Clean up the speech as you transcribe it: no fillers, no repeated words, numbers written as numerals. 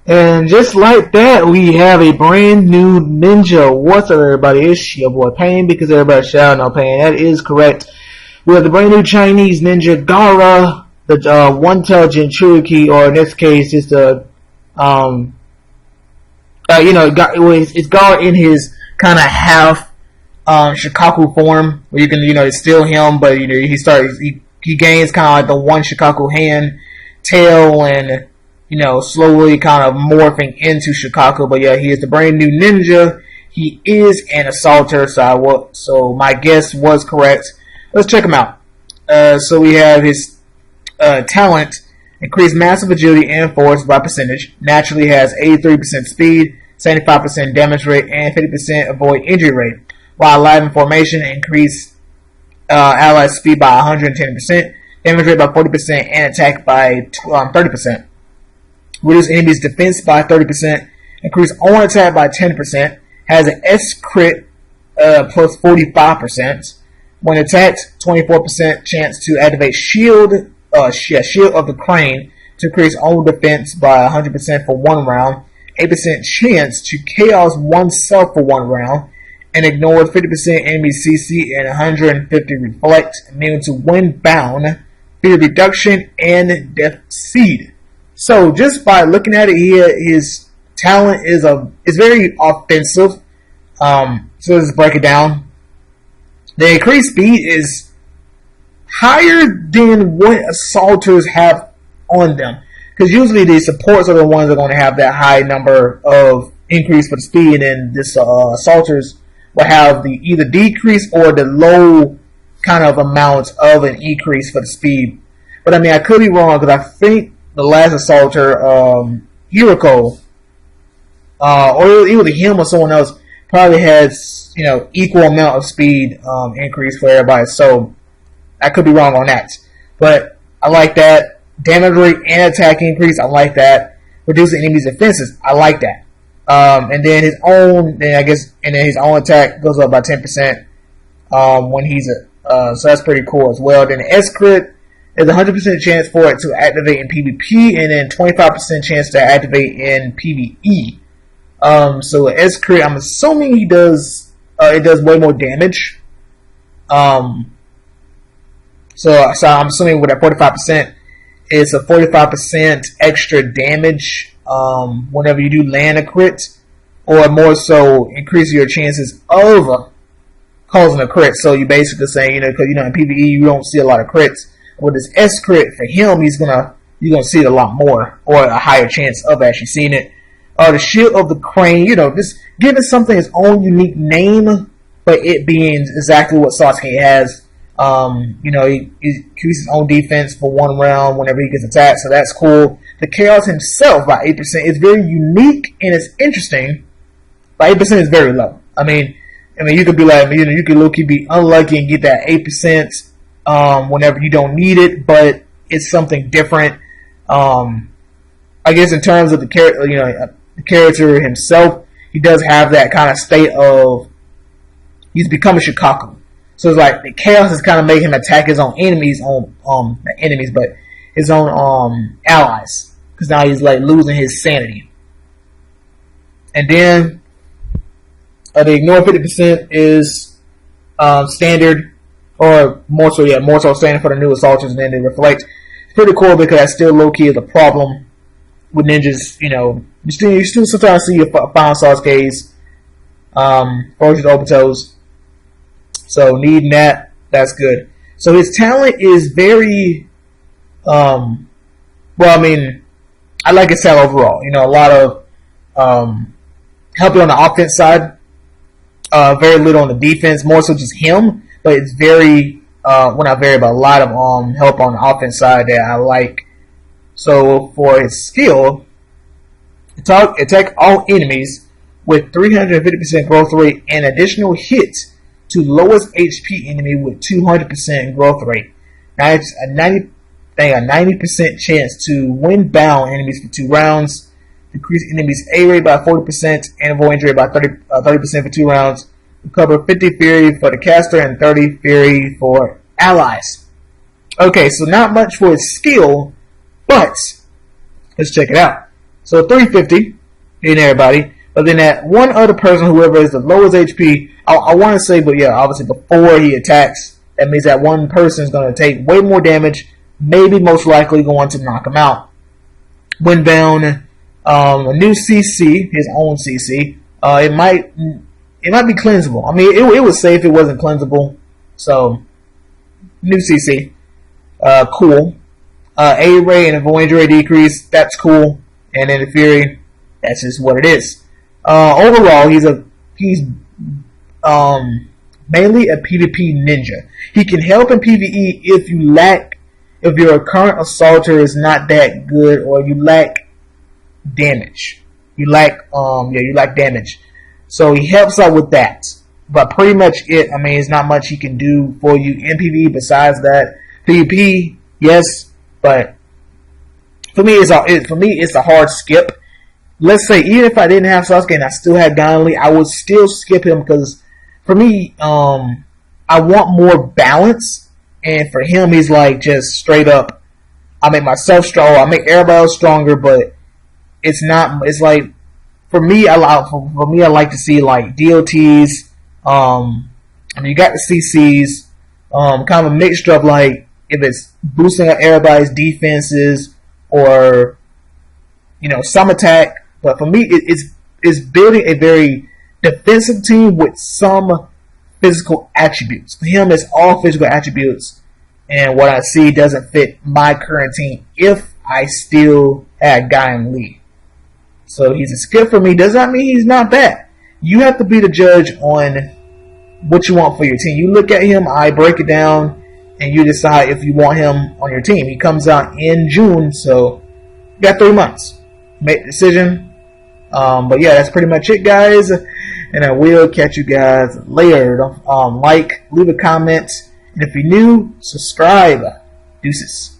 And just like that, we have a brand new ninja. What's up, everybody? It's your boy Pain, because everybody's shouting out Pain. That is correct. We have the brand new Chinese ninja Gaara, the one-tail Jinchuriki, or in this case, it's the it's Gaara in his kind of half Shikaku form, where you can it's still him, but he gains kind of like the one Shikaku hand, tail, and slowly kind of morphing into Shikaku. But yeah, he is the brand new ninja. He is an assaulter, so my guess was correct. Let's check him out. So we have his talent: increased massive agility and force by percentage. Naturally has 83% speed, 75% damage rate, and 50% avoid injury rate. While alive in formation, increase ally speed by 110%, damage rate by 40%, and attack by 30%. Reduce enemies' defense by 30%, increase own attack by 10%, has an S crit plus 45%. When attacked, 24% chance to activate shield of the crane to increase own defense by 100% for 1 round, 8% chance to chaos oneself for 1 round, and ignores 50% enemy CC and 150 reflect, immune to wind bound, fear reduction, and death seed. So just by looking at it here, his talent is very offensive. So let's break it down. The increased speed is higher than what assaulters have on them, because usually the supports are the ones that are going to have that high number of increase for the speed, and this assaulters will have the either decrease or the low kind of amount of an increase for the speed. But I mean, I could be wrong, because I think the last assaulter, Hiroko, or either him or someone else, probably has equal amount of speed increase for everybody. So I could be wrong on that, but I like that. Damage rate and attack increase, I like that. Reducing enemies' defenses, I like that. And then his own attack goes up by 10% when he's so that's pretty cool as well. Then the S crit is 100% chance for it to activate in PvP, and then 25% chance to activate in PvE. So S crit, I'm assuming it does way more damage. So I'm assuming with that 45%, it's a 45% extra damage whenever you do land a crit, or more so increase your chances of causing a crit. So you basically saying, because in PvE you don't see a lot of crits. With this S crit for him, you're gonna see it a lot more, or a higher chance of actually seeing it. The shield of the crane, just giving something its own unique name, but it being exactly what Sasuke has. He increases his own defense for 1 round whenever he gets attacked, so that's cool. The chaos himself by 8% is very unique and it's interesting. By 8% is very low. I mean, you could be like, you could low-key be unlucky and get that 8% whenever you don't need it, but it's something different. I guess in terms of the character, the character himself, he does have that kind of state of he's become a Shikaku. So it's like the chaos is kind of making him attack his own enemies, but his own allies, because now he's like losing his sanity. And then the ignore 50% is standard, or more so standard for the new assaulters, and then they reflect. It's pretty cool, because that's still low key is a problem with ninjas. You still sometimes see your final Sasuke's, Fortune's Obito's. So needing that's good. So his talent is very, I like his talent overall. A lot of helping on the offense side, very little on the defense, more so just him. But it's very, not very, but a lot of help on the offense side that I like. So for his skill, attack all enemies with 350% growth rate and additional hits to lowest HP enemy with 200% growth rate. Now it's a 90% chance to wind bound enemies for 2 rounds. Decrease enemies A rate by 40% and avoid injury by 30% for 2 rounds. Recover 50 Fury for the caster and 30 Fury for allies. Okay, so not much for his skill, but let's check it out. So 350 in everybody. But then that one other person, whoever is the lowest HP, I want to say, but yeah, obviously before he attacks, that means that one person is going to take way more damage, maybe most likely going to knock him out. Windbound, a new CC, his own CC. It might be cleansable. I mean, it was safe. It wasn't cleansable. So new CC, cool. A ray and avoid ray decrease. That's cool. And then the Fury, that's just what it is. Overall, he's mainly a PvP ninja. He can help in PvE if your current assaulter is not that good, or you lack damage. You lack damage. So he helps out with that. But pretty much it. I mean, it's not much he can do for you in PvE besides that. PvP, yes, but for me, it's a hard skip. Let's say even if I didn't have Sasuke and I still had gai+lee, I would still skip him because for me, I want more balance, and for him, he's like just straight up. I make myself strong. I make everybody else stronger, but it's not. It's like for me, I like to see like DLTs. I mean, you got the CCs. Kind of a mixture of like if it's boosting up everybody's defenses or some attack. But for me, it's building a very defensive team with some physical attributes. For him, it's all physical attributes, and what I see doesn't fit my current team if I still had gai+lee. So he's a skip for me. Does not mean he's not bad. You have to be the judge on what you want for your team. You look at him, I break it down, and you decide if you want him on your team. He comes out in June, so you got 3 months. Make a decision. But yeah, that's pretty much it, guys. And I will catch you guys later. Don't leave a comment. And if you're new, subscribe. Deuces.